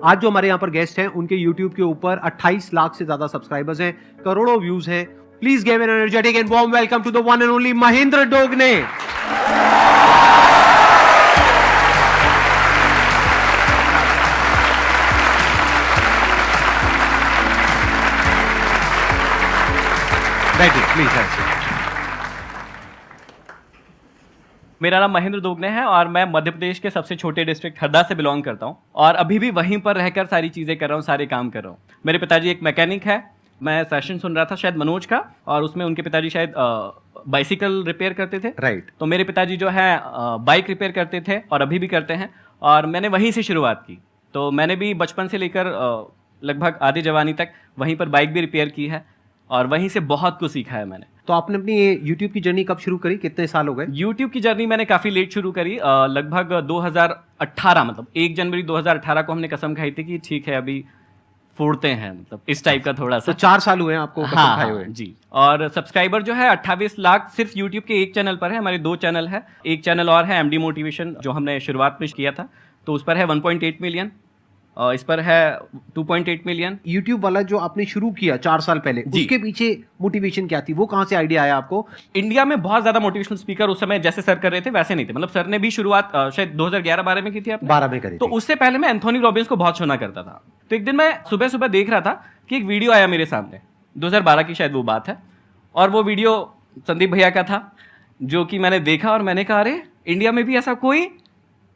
आज जो हमारे यहाँ पर गेस्ट हैं उनके YouTube के ऊपर 28 लाख से ज्यादा सब्सक्राइबर्स हैं, करोड़ों व्यूज हैं। Please give an energetic and warm welcome to the one and only Mahendra Dogne. Please. मेरा नाम महेंद्र दोगने है और मैं मध्य प्रदेश के सबसे छोटे डिस्ट्रिक्ट हरदा से बिलोंग करता हूँ और अभी भी वहीं पर रहकर सारी चीज़ें कर रहा हूँ, सारे काम कर रहा हूँ। मेरे पिताजी एक मैकेनिक है। मैं सेशन सुन रहा था शायद मनोज का, और उसमें उनके पिताजी शायद बाइसिकल रिपेयर करते थे। राइट। तो मेरे पिताजी जो है बाइक रिपेयर करते थे और अभी भी करते हैं, और मैंने वहीं से शुरुआत की। तो मैंने भी बचपन से लेकर लगभग आधी जवानी तक वहीं पर बाइक भी रिपेयर की है और वहीं से बहुत कुछ सीखा है मैंने। तो आपने अपनी ये YouTube की जर्नी कब शुरू करी, कितने साल हो गए? YouTube की जर्नी मैंने काफ़ी लेट शुरू करी, लगभग 2018, मतलब 1 जनवरी 2018 को हमने कसम खाई थी कि ठीक है अभी फोड़ते हैं, मतलब इस टाइप का थोड़ा सा। तो 4 साल हुए हैं आपको कसम हाँ, खाए हुए? जी। और सब्सक्राइबर जो है 28 लाख सिर्फ YouTube के एक चैनल पर है। हमारे 2 चैनल है, एक चैनल और है MD मोटिवेशन जो हमने शुरुआत में किया था, तो उस पर है 1.8 मिलियन, इस पर है 2.8 मिलियन। YouTube वाला जो आपने शुरू किया 4 साल पहले, उसके पीछे मोटिवेशन क्या थी? वो कहाँ से आइडिया आया आपको? इंडिया में बहुत ज्यादा मोटिवेशनल स्पीकर उस समय जैसे सर कर रहे थे वैसे नहीं थे। मतलब सर ने भी शुरुआत शायद 2011-12 में की थी आपने? 12 में करी तो थी। उससे पहले मैं एंथोनी रॉबिन्स को बहुत सुना करता था। तो एक दिन मैं सुबह सुबह देख रहा था कि एक वीडियो आया मेरे सामने, 2012 की शायद वो बात है, और वो वीडियो संदीप भैया का था, जो कि मैंने देखा और मैंने कहा अरे इंडिया में भी ऐसा कोई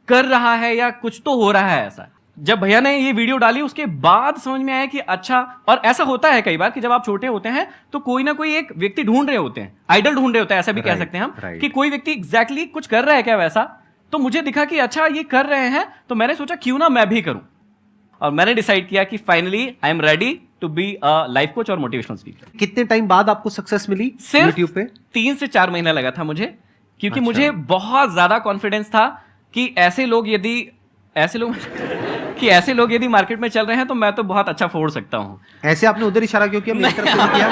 कर रहा है या कुछ तो हो रहा है ऐसा। जब भैया ने ये वीडियो डाली उसके बाद समझ में आया कि अच्छा, और ऐसा होता है कई बार कि जब आप छोटे होते हैं तो कोई ना कोई एक व्यक्ति ढूंढ रहे होते हैं, आइडल ढूंढ रहे होते हैं, ऐसा भी कह सकते हैं हम, कि कोई व्यक्ति एग्जैक्टली कुछ कर रहा है क्या वैसा। तो मुझे दिखा कि अच्छा ये कर रहे हैं, तो मैंने सोचा क्यों ना मैं भी करूं, और मैंने डिसाइड किया कि finally I am ready to be a life coach और मोटिवेशनल स्पीकर। कितने टाइम बाद आपको सक्सेस मिली सिर्फ YouTube पे? 3 से 4 महीना लगा था मुझे, क्योंकि अच्छा। मुझे बहुत ज्यादा कॉन्फिडेंस था कि ऐसे लोग यदि मार्केट में चल रहे हैं तो मैं तो बहुत अच्छा फोड़ सकता हूँ। ऐसे आपने उधर इशारा क्यों किया, मेरी तरफ क्यों किया?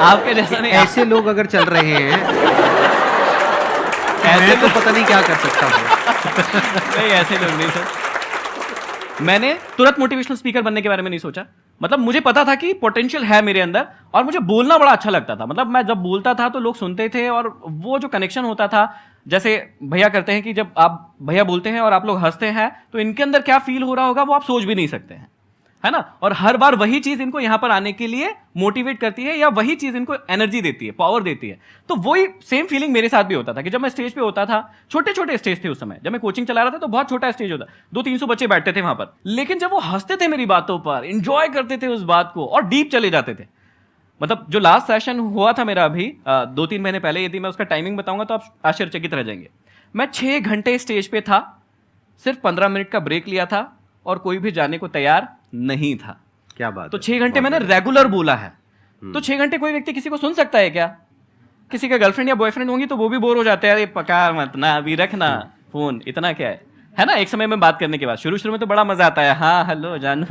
आपके जैसा नहीं, ऐसे लोग अगर चल रहे हैं ऐसे तो पता नहीं क्या कर सकता हूँ। नहीं, ऐसे लोग नहीं सर। मैंने तुरंत मोटिवेशनल स्पीकर बनने के बारे में नहीं सोचा। मतलब मुझे पता था कि पोटेंशियल है मेरे अंदर, और मुझे बोलना बड़ा अच्छा लगता था। मतलब मैं जब बोलता था तो लोग सुनते थे, और वो जो कनेक्शन होता था, जैसे भैया करते हैं कि जब आप भैया बोलते हैं और आप लोग हंसते हैं तो इनके अंदर क्या फील हो रहा होगा वो आप सोच भी नहीं सकते हैं, है ना। और हर बार वही चीज इनको यहां पर आने के लिए मोटिवेट करती है, या वही चीज इनको एनर्जी देती है, पावर देती है। तो वही सेम फीलिंग मेरे साथ भी होता था कि जब मैं स्टेज पे होता था, छोटे छोटे स्टेज थे उस समय, जब मैं कोचिंग चला रहा था तो बहुत छोटा स्टेज होता, 200-300 बच्चे बैठते थे वहां पर, लेकिन जब वो हंसते थे मेरी बातों पर, इंजॉय करते थे उस बात को और डीप चले जाते थे। मतलब जो लास्ट सेशन हुआ था मेरा अभी 2-3 महीने पहले, यदि मैं उसका टाइमिंग बताऊंगा तो आप आश्चर्यचकित रह जाएंगे। मैं 6 घंटे स्टेज पे था, सिर्फ 15 मिनट का ब्रेक लिया था और कोई भी जाने को तैयार नहीं था। क्या बात तो 6 घंटे मैंने रेगुलर बोला है। तो 6 घंटे कोई व्यक्ति किसी को सुन सकता है क्या? किसी का गर्लफ्रेंड या बॉयफ्रेंड होंगी तो वो भी बोर हो जाते हैं, अरे पका मत ना, अभी रखना फोन, इतना क्या है ना। एक समय में बात करने के बाद शुरू में तो बड़ा मजा आता है, हाँ हेलो जानू।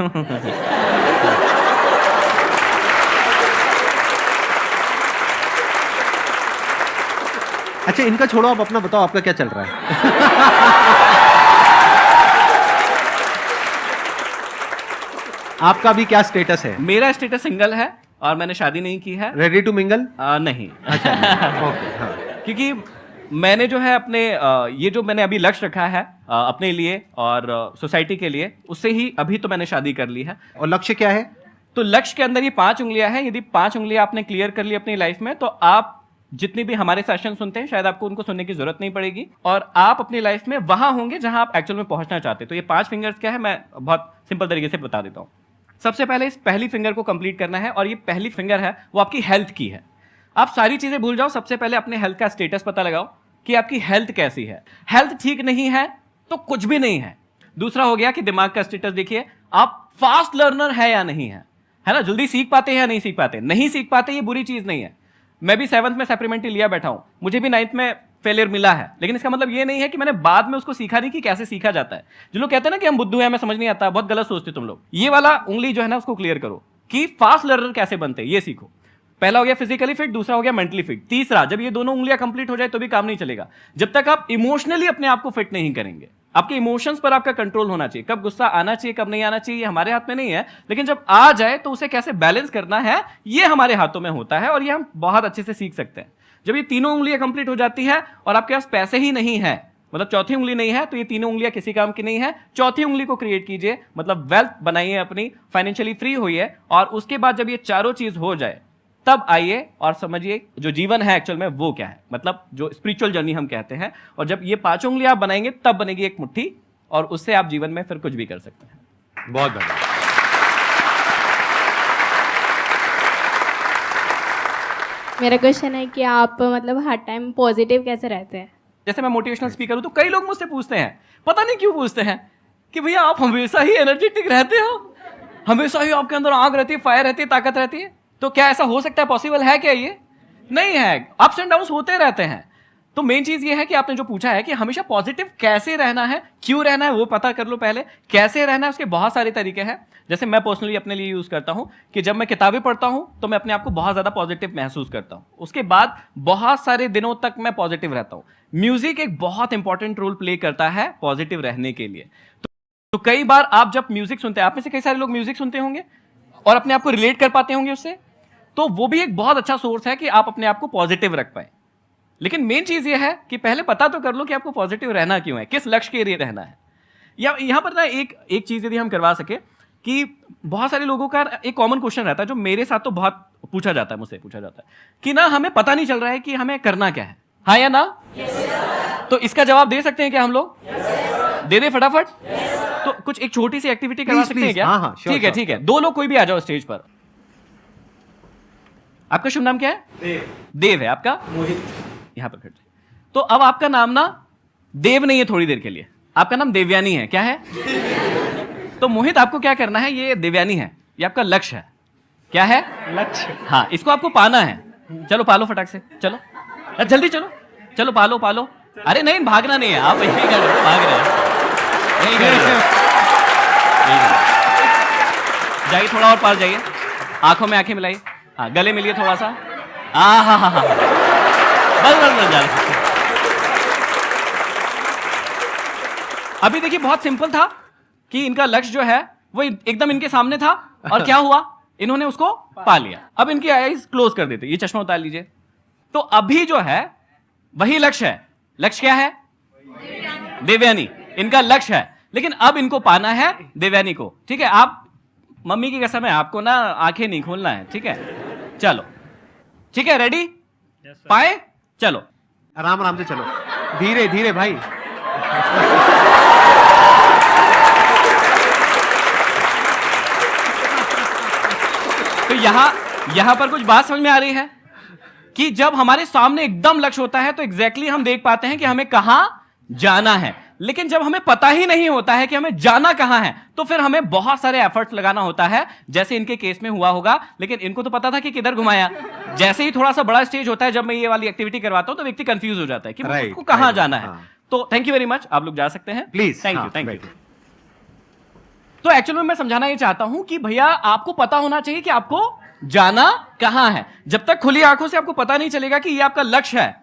अच्छा, इनका छोड़ो, आप अपना बताओ, आपका क्या चल रहा है? आपका भी क्या स्टेटस है? मेरा स्टेटस सिंगल है और मैंने शादी नहीं की है। Ready to mingle? नहीं। अच्छा। ओके, हाँ। क्योंकि मैंने जो है अपने ये जो मैंने अभी लक्ष्य रखा है अपने लिए और सोसाइटी के लिए, उससे ही अभी तो मैंने शादी कर ली है। और लक्ष्य क्या है? तो लक्ष्य के अंदर ये 5 उंगलियां हैं। यदि 5 उंगलियां आपने क्लियर कर ली अपनी लाइफ में, तो आप जितनी भी हमारे सेशन सुनते हैं शायद आपको उनको सुनने की जरूरत नहीं पड़ेगी, और आप अपनी लाइफ में वहां होंगे जहां आप एक्चुअल में पहुंचना चाहते हैं। तो ये 5 फिंगर्स क्या है, मैं बहुत सिंपल तरीके से बता देता हूं। सबसे पहले इस पहली फिंगर को कंप्लीट करना है, और ये पहली फिंगर है वो आपकी हेल्थ की है। आप सारी चीजें भूल जाओ, सबसे पहले अपने हेल्थ का स्टेटस पता लगाओ कि आपकी हेल्थ कैसी है। हेल्थ ठीक नहीं है तो कुछ भी नहीं है। दूसरा हो गया कि दिमाग का स्टेटस देखिए, आप फास्ट लर्नर है या नहीं है ना, जल्दी सीख पाते हैं या नहीं सीख पाते। नहीं सीख पाते ये बुरी चीज नहीं है। मैं भी 7th में सप्लीमेंट्री लिया बैठा हूं, मुझे भी 9th में फेलियर मिला है, लेकिन इसका मतलब ये नहीं है कि मैंने बाद में उसको सीखा नहीं कि कैसे सीखा जाता है। जो लोग कहते हैं ना कि हम बुद्धू हैं, हमें समझ नहीं आता, बहुत गलत सोचते तुम लोग। ये वाला उंगली जो है ना उसको क्लियर करो कि फास्ट लर्नर कैसे बनते हैं, ये सीखो। पहला हो गया फिजिकली फिट, दूसरा हो गया मेंटली फिट। तीसरा, जब ये दोनों उंगलियां कंप्लीट हो जाए तो भी काम नहीं चलेगा, जब तक आप इमोशनली अपने आप को फिट नहीं करेंगे। आपके इमोशंस पर आपका कंट्रोल होना चाहिए, कब गुस्सा आना चाहिए कब नहीं आना चाहिए ये हमारे हाथ में नहीं है, लेकिन जब आ जाए तो उसे कैसे बैलेंस करना है ये हमारे हाथों में होता है, और ये हम बहुत अच्छे से सीख सकते हैं। जब ये तीनों उंगलियां कंप्लीट हो जाती है और आपके पास पैसे ही नहीं है, मतलब चौथी उंगली नहीं है, तो ये तीनों उंगलियां किसी काम की नहीं है। चौथी उंगली को क्रिएट कीजिए, मतलब वेल्थ बनाइए अपनी, फाइनेंशियली फ्री होइए, और उसके बाद जब ये चारों चीज हो जाए तब आइए और समझिए जो जीवन है एक्चुअल में वो क्या है, मतलब जो स्पिरिचुअल जर्नी हम कहते हैं। और जब ये पांचों उंगली आप बनाएंगे तब बनेगी एक मुट्ठी, और उससे आप जीवन में फिर कुछ भी कर सकते हैं। बहुत बढ़िया। मेरा क्वेश्चन है कि आप मतलब हर टाइम पॉजिटिव कैसे रहते हैं? जैसे मैं मोटिवेशनल स्पीकर हूं तो कई लोग मुझसे पूछते हैं, पता नहीं क्यों पूछते हैं, कि भैया आप हमेशा ही एनर्जेटिक रहते हो, हमेशा ही आपके अंदर आग रहती है, फायर रहती है, ताकत रहती है, तो क्या ऐसा हो सकता है, पॉसिबल है क्या? ये नहीं है, अप्स एंड डाउन्स होते रहते हैं। तो मेन चीज ये है कि आपने जो पूछा है कि हमेशा पॉजिटिव कैसे रहना है, क्यों रहना है, वो पता कर लो पहले। कैसे रहना है उसके बहुत सारे तरीके हैं। जैसे मैं पर्सनली अपने लिए यूज करता हूं कि जब मैं किताबें पढ़ता हूं तो मैं अपने आप को बहुत ज्यादा पॉजिटिव महसूस करता हूं, उसके बाद बहुत सारे दिनों तक मैं पॉजिटिव रहता हूं। म्यूजिक एक बहुत इंपॉर्टेंट रोल प्ले करता है पॉजिटिव रहने के लिए। तो कई बार आप जब म्यूजिक सुनते हैं, आप में से कई सारे लोग म्यूजिक सुनते होंगे और अपने आप को रिलेट कर पाते होंगे उससे, तो वो भी एक बहुत अच्छा सोर्स है कि आप अपने आप को पॉजिटिव रख पाए। लेकिन मेन चीज ये है कि पहले पता तो कर लो कि आपको पॉजिटिव रहना क्यों है, किस लक्ष्य के लिए रहना है। या यहां पर ना एक चीज यदि हम करवा सके कि बहुत सारे लोगों का एक कॉमन क्वेश्चन रहता है जो मेरे साथ तो बहुत पूछा जाता है, मुझसे पूछा जाता है कि ना हमें पता नहीं चल रहा है कि हमें करना क्या है, हाँ या ना? तो इसका जवाब दे सकते हैं क्या हम लोग? दे दे फटाफट। तो कुछ एक छोटी सी एक्टिविटी करवा सकते हैं क्या? हाँ, ठीक है ठीक है, दो लोग कोई भी आ जाओ स्टेज पर। आपका शुभ नाम क्या है? देव। देव है आपका? मोहित। यहां पर खड़े। तो अब आपका नाम ना देव नहीं है, थोड़ी देर के लिए आपका नाम देवयानी है, क्या है? तो मोहित आपको क्या करना है, ये देवयानी है, ये आपका लक्ष्य है। क्या है? लक्ष्य। हाँ, इसको आपको पाना है। चलो पालो फटाक से, चलो जल्दी चलो, चलो पालो पालो। अरे नहीं, भागना नहीं है, आप यही कर रहे हो, भाग रहे हैं, यही कर रहे हो। जाइए थोड़ा और पास जाइए, आंखों में आंखें मिलाइए, हाँ गले मिलिए थोड़ा सा, हाँ बस बस बस जा। अभी देखिए बहुत सिंपल था कि इनका लक्ष्य जो है वो एकदम इनके सामने था, और क्या हुआ, इन्होंने उसको पा लिया। अब इनकी आईज क्लोज कर देते, ये चश्मा उतार लीजिए। तो अभी जो है वही लक्ष्य है। लक्ष्य क्या है? देवयानी, इनका लक्ष्य है, लेकिन अब इनको पाना है देवयानी को। ठीक है, आप मम्मी की कसम है आपको ना आंखें नहीं खोलना है, ठीक है? चलो ठीक है, रेडी? पाए? चलो आराम आराम से चलो, धीरे धीरे भाई। तो यहां पर कुछ बात समझ में आ रही है कि जब हमारे सामने एकदम लक्ष्य होता है तो एग्जैक्टली हम देख पाते हैं कि हमें कहां जाना है। लेकिन जब हमें पता ही नहीं होता है कि हमें जाना कहां है, तो फिर हमें बहुत सारे एफर्ट्स लगाना होता है, जैसे इनके केस में हुआ होगा। लेकिन इनको तो पता था कि किधर घुमाया। जैसे ही थोड़ा सा बड़ा स्टेज होता है, जब मैं ये वाली एक्टिविटी करवाता हूं, तो व्यक्ति कंफ्यूज हो जाता है कि उसको कहां जाना है। तो थैंक यू वेरी मच, आप लोग जा सकते हैं please. Thank you thank you. तो एक्चुअली मैं समझाना ये चाहता हूं कि भैया आपको पता होना चाहिए कि आपको जाना कहां है। जब तक खुली आंखों से आपको पता नहीं चलेगा कि ये आपका लक्ष्य है,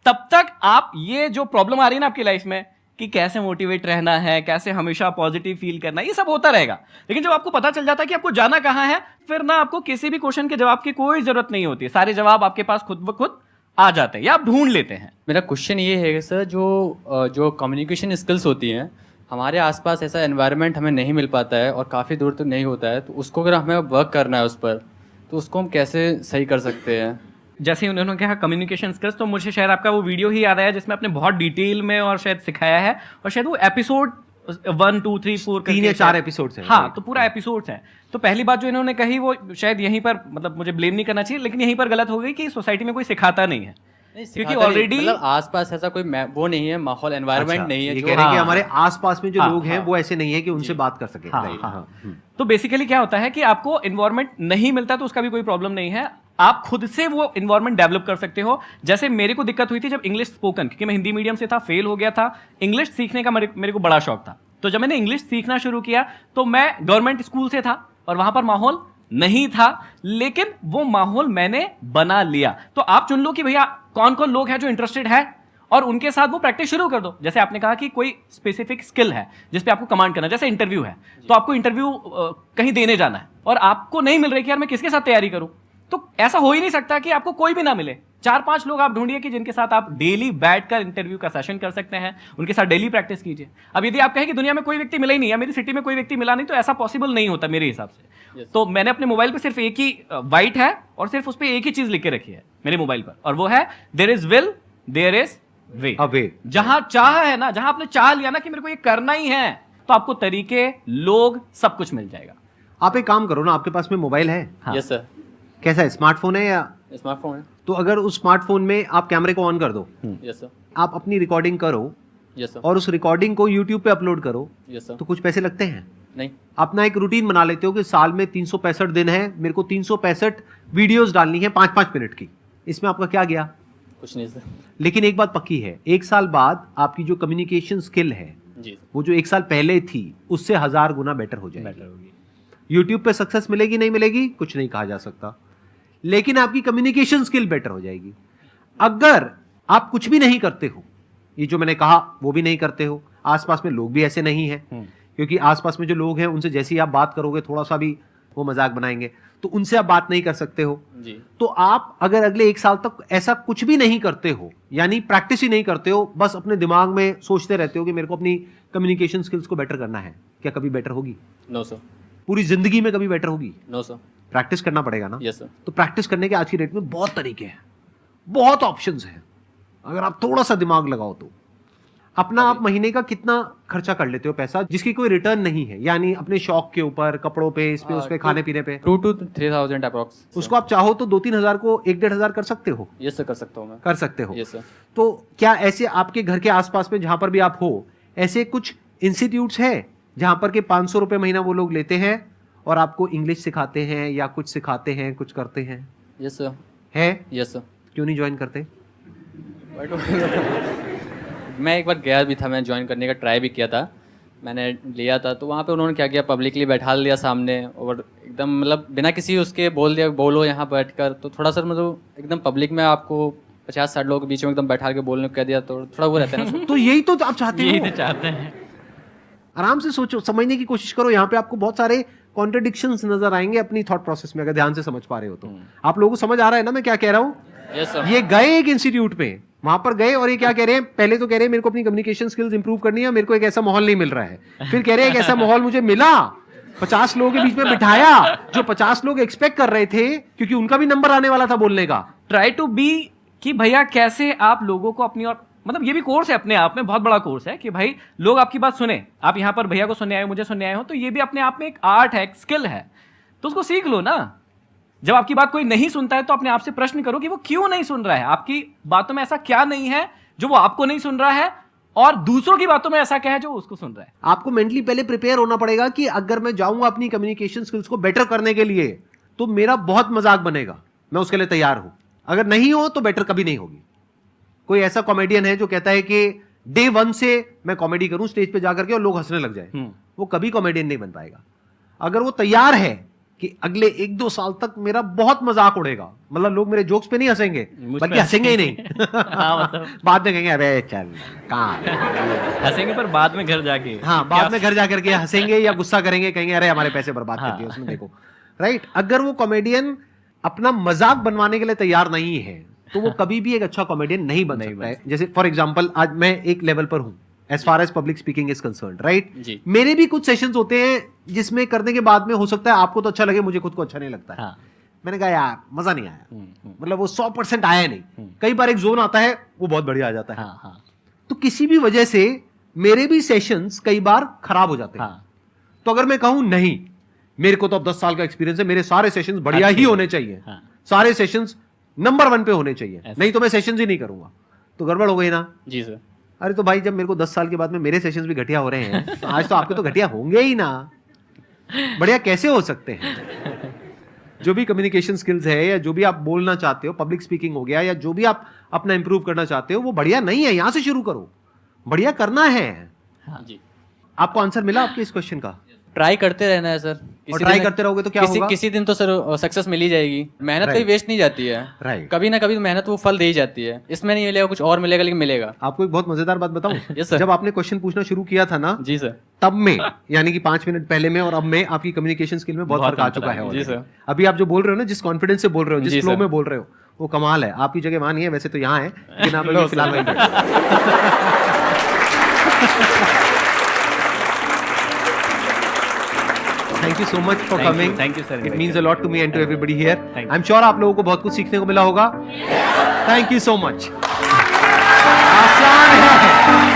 तब तक आप ये जो प्रॉब्लम आ रही है ना आपकी लाइफ में कि कैसे मोटिवेट रहना है, कैसे हमेशा पॉजिटिव फील करना है, ये सब होता रहेगा। लेकिन जब आपको पता चल जाता है कि आपको जाना कहां है, फिर ना आपको किसी भी क्वेश्चन के जवाब की कोई जरूरत नहीं होती, सारे जवाब आपके पास खुद ब खुद आ जाते हैं या आप ढूंढ लेते हैं। मेरा क्वेश्चन ये है सर, जो कम्युनिकेशन स्किल्स होती हैं, हमारे आसपास ऐसा एनवायरनमेंट हमें नहीं मिल पाता है और काफ़ी दूर तक नहीं होता है, तो उसको अगर हमें वर्क करना है उस पर, तो उसको हम कैसे सही कर सकते हैं? जैसे उन्होंने कहा कम्युनिकेशन स्किल्स, तो मुझे शायद आपका वो वीडियो ही याद आया जिसमें आपने बहुत डिटेल में और शायद सिखाया है, और शायद वो एपिसोड 1 2 3 4 3 या 4 एपिसोड्स हैं। हाँ, तो पूरा एपिसोड्स हैं। तो पहली बात जो इन्होंने कही वो शायद यहीं पर, मतलब मुझे ब्लेम नहीं करना चाहिए, लेकिन यहीं पर गलत हो गई कि सोसाइटी में कोई सिखाता नहीं है, क्योंकि ऑलरेडी मतलब आसपास ऐसा कोई वो नहीं है, माहौल एनवायरनमेंट नहीं है। ये जो कह रहे हैं कि हाँ, हमारे आसपास में जो हाँ, लोग हैं हाँ, वो ऐसे नहीं है कि उनसे बात कर सके। हाँ, राइट, हाँ, हाँ। तो बेसिकली क्या होता है कि आपको इन्वायरमेंट नहीं मिलता तो उसका भी कोई प्रॉब्लम नहीं है, आप खुद से वो इन्वायरमेंट डेवलप कर सकते हो। जैसे मेरे को दिक्कत हुई थी जब इंग्लिश स्पोकन, क्योंकि मैं हिंदी मीडियम से था, फेल हो गया था। इंग्लिश सीखने का मेरे को बड़ा शौक था, तो जब मैंने इंग्लिश सीखना शुरू किया तो मैं गवर्नमेंट स्कूल से था और वहां पर माहौल नहीं था, लेकिन वो माहौल मैंने बना लिया। तो आप चुन लो कि भैया कौन कौन लोग हैं जो इंटरेस्टेड है, और उनके साथ वो प्रैक्टिस शुरू कर दो। जैसे आपने कहा कि कोई स्पेसिफिक स्किल है जिस पे आपको कमांड करना है, जैसे इंटरव्यू है, तो आपको इंटरव्यू कहीं देने जाना है और आपको नहीं मिल रही कि यार मैं किसके साथ तैयारी करूं, तो ऐसा हो ही नहीं सकता कि आपको कोई भी ना मिले। 4-5 लोग आप ढूंढिए कि जिनके साथ आप डेली बैठकर इंटरव्यू का सेशन कर सकते हैं, उनके साथ डेली प्रैक्टिस कीजिए। अब यदि आप कहें कि दुनिया में कोई व्यक्ति मिला ही नहीं, या मेरी सिटी में कोई व्यक्ति मिला नहीं, तो ऐसा पॉसिबल नहीं होता मेरे हिसाब से। तो मैंने अपने मोबाइल पे सिर्फ एक ही व्हाइट है और सिर्फ उस पर एक ही चीज लिख के रखी है मेरे मोबाइल पर, और वो है there is will there is way. जहां चाह है ना, जहां आपने चाह लिया ना कि मेरे को ये करना ही है, तो आपको तरीके, लोग, सब कुछ मिल जाएगा। आप एक काम करो ना, आपके पास में मोबाइल है? यस सर, कैसा है, स्मार्टफोन है या? स्मार्टफोन है। तो अगर उस स्मार्टफोन में आप कैमरे को ऑन कर दो, यस सर। आप अपनी रिकॉर्डिंग करो यस सर। और उस रिकॉर्डिंग को यूट्यूब पे अपलोड करो, यस सर। तो कुछ पैसे लगते हैं? नहीं। अपना एक रूटीन बना लेते हो कि साल में 365 दिन है, मेरे को 365 वीडियोस डालनी है 5-5 मिनट की। इसमें आपका क्या गया? कुछ नहीं सर। लेकिन एक बात पक्की है, 1 साल बाद आपकी जो कम्युनिकेशन स्किल है जी वो जो 1 साल पहले थी उससे 1000 गुना बेटर हो जाएगी। यूट्यूब पे सक्सेस मिलेगी नहीं मिलेगी कुछ नहीं कहा जा सकता, लेकिन आपकी कम्युनिकेशन स्किल बेटर हो जाएगी। अगर आप कुछ भी नहीं करते हो, ये जो मैंने कहा वो भी नहीं करते हो, आसपास में लोग भी ऐसे नहीं हैं, क्योंकि आसपास में जो लोग हैं उनसे जैसे ही आप बात करोगे थोड़ा सा भी वो मजाक बनाएंगे, तो उनसे आप बात नहीं कर सकते हो जी। तो आप अगर अगले 1 साल तक ऐसा कुछ भी नहीं करते हो, यानी प्रैक्टिस ही नहीं करते हो, बस अपने दिमाग में सोचते रहते हो कि मेरे को अपनी कम्युनिकेशन स्किल्स को बेटर करना है, क्या कभी बेटर होगी? No sir. पूरी जिंदगी में कभी बेटर होगी? No sir. प्रैक्टिस करना पड़ेगा ना। Yes sir. तो प्रैक्टिस करने के आज की डेट में बहुत तरीके हैं, बहुत ऑप्शंस हैं, अगर आप थोड़ा सा दिमाग लगाओ तो। अपना आप महीने का कितना खर्चा कर लेते हो पैसा जिसकी कोई रिटर्न नहीं है, यानी अपने शौक के ऊपर, कपड़ों पे, इस पे, उस पे, खाने पीने पे? 2 to 3,000 अप्रॉक्स। उसको आप चाहो तो 2-3 हज़ार को 1-1.5 हज़ार कर सकते हो? यस सर, कर सकता हूँ मैं। कर सकते हो। Yes sir. तो क्या ऐसे आपके घर के आसपास में जहां पर भी आप हो, ऐसे कुछ इंस्टीट्यूट्स है जहां पर के 500 रुपए महीना वो लोग लेते हैं और आपको इंग्लिश सिखाते हैं या कुछ सिखाते हैं, कुछ करते हैं? Yes sir. है? Yes sir. क्यों नहीं ज्वाइन करते? मैं एक बार गया भी था, मैं ज्वाइन करने का ट्राई भी किया था, मैंने लिया था, तो वहाँ पे उन्होंने क्या किया, पब्लिकली बैठा लिया सामने और एकदम मतलब बिना किसी उसके बोल दिया बोलो यहाँ बैठकर, तो थोड़ा सा मतलब एकदम पब्लिक में आपको 50-60 लोगों के बीच में एकदम बैठा के बोलने को कह दिया, तो थोड़ा वो रहता है ना। तो यही तो आप चाहते यही हो। तो चाहते हैं। आराम से सोचो, समझने की कोशिश करो, यहाँ पे आपको बहुत सारे कॉन्ट्रडिक्शंस नजर आएंगे अपनी थॉट प्रोसेस में, अगर ध्यान से समझ पा रहे हो तो। आप लोगों को समझ आ रहा है ना मैं क्या कह रहा हूँ? Yes sir. ये गए एक इंस्टीट्यूट पे, वहां पर गए और ये क्या कह रहे हैं, पहले तो कह रहे हैं मेरे को अपनी कम्युनिकेशन स्किल्स इंप्रूव करनी है, मेरे को एक ऐसा माहौल नहीं मिल रहा है, फिर कह रहे हैं एक ऐसा माहौल मुझे मिला, 50 लोगों के बीच में बिठाया, जो 50 लोग एक्सपेक्ट कर रहे थे क्योंकि उनका भी नंबर आने वाला था बोलने का। ट्राई टू बी कि भैया कैसे आप लोगों को अपनी और मतलब ये भी कोर्स है अपने आप में, बहुत बड़ा कोर्स है कि भाई लोग आपकी बात सुने। आप यहाँ पर भैया को सुनने आए हो, मुझे सुनने आए हो, तो ये भी अपने आप में एक आर्ट है, एक स्किल है, तो उसको सीख लो ना। जब आपकी बात कोई नहीं सुनता है तो अपने आप से प्रश्न करो कि वो क्यों नहीं सुन रहा है, आपकी बातों में ऐसा क्या नहीं है जो वो आपको नहीं सुन रहा है, और दूसरों की बातों में ऐसा क्या है जो उसको सुन रहा है। आपको मेंटली पहले प्रिपेयर होना पड़ेगा कि अगर मैं जाऊंगा अपनी कम्युनिकेशन स्किल्स को बेटर करने के लिए तो मेरा बहुत मजाक बनेगा, मैं उसके लिए तैयार हूं। अगर नहीं हो तो बेटर कभी नहीं होगी। कोई ऐसा कॉमेडियन है जो कहता है कि डे 1 से मैं कॉमेडी करूं स्टेज पे जाकर के और लोग हंसने लग जाए, वो कभी कॉमेडियन नहीं बन पाएगा। अगर वो तैयार है कि अगले 1-2 साल तक मेरा बहुत मजाक उड़ेगा, मतलब लोग मेरे जोक्स पे नहीं हंसेंगे बल्कि हंसेंगे ही नहीं हाँ, मतलब बाद में कहेंगे अबे चल कहाँ हंसेंगे पर बाद में घर जाके, हाँ बाद में घर जाकर के हंसेंगे या गुस्सा करेंगे, कहेंगे अरे हमारे पैसे बर्बाद कर दिए हाँ। उसमें देखो। राइट? अगर वो कॉमेडियन अपना मजाक बनवाने के लिए तैयार नहीं है तो वो कभी भी एक अच्छा कॉमेडियन नहीं बन सकता है। जैसे फॉर एग्जांपल आज मैं एक लेवल पर हूं as far as public speaking is concerned, right? जी। मेरे भी कुछ सेशंस होते हैं जिसमें करने के बाद में हो सकता है आपको तो अच्छा लगे, मुझे खुद को अच्छा नहीं लगता है। हाँ। मैंने कहा यार मजा नहीं आया, मतलब वो 100% आया नहीं। कई बार एक जोन आता है वो बहुत बढ़िया आ जाता है। हाँ, हाँ, तो किसी भी वजह से मेरे भी सेशंस कई बार खराब हो जाते हैं। हाँ। तो अगर मैं कहूं नहीं मेरे को तो अब 10 साल का एक्सपीरियंस है, मेरे सारे सेशंस बढ़िया ही होने चाहिए, हाँ। सारे सेशंस नंबर 1 पे होने चाहिए, ऐसा। नहीं तो मैं सेशंस ही नहीं करूंगा, तो गड़बड़ हो गई ना। जी सर। अरे तो भाई जब मेरे को 10 साल के बाद में मेरे सेशंस भी घटिया हो रहे हैं तो आज तो आपके तो घटिया होंगे ही ना, बढ़िया कैसे हो सकते हैं? जो भी कम्युनिकेशन स्किल्स है या जो भी आप बोलना चाहते हो, पब्लिक स्पीकिंग हो गया या जो भी आप अपना इंप्रूव करना चाहते हो, वो बढ़िया नहीं है, यहां से शुरू करो, बढ़िया करना है। जी। आपको आंसर मिला आपके इस क्वेश्चन का? ट्राई करते रहना है सर, और ट्राई करते रहोगे तो क्या होगा? किसी दिन तो सर सक्सेस मिल ही जाएगी। मेहनत कभी वेस्ट नहीं जाती है। राइट। कभी ना कभी मेहनत वो फल दे ही जाती है। इसमें नहीं मिलेगा, कुछ और मिलेगा, लेकिन मिलेगा। आपको एक बहुत मजेदार बात बताऊं? Yes, sir. जब आपने क्वेश्चन पूछना शुरू किया था ना, जी सर। तब में यानी कि 5 मिनट पहले में और अब में आपकी कम्युनिकेशन स्किल में बहुत फर्क आ चुका है। जी already। सर। अभी आप जो बोल रहे हो ना, जिस कॉन्फिडेंस से बोल रहे हो, जिस जी फ्लो सर। में बोल रहे हो, वो कमाल है। आपकी जगह वहां नहीं है, वैसे तो यहाँ है, लेकिन आप अभी फिलहाल वहीं बैठे हो। Thank you so much for coming. Thank you, sir. It means a lot to me and to everybody here. Thank you. I'm sure आप लोगों को बहुत कुछ सीखने को मिला होगा. Thank you so much. आसान है.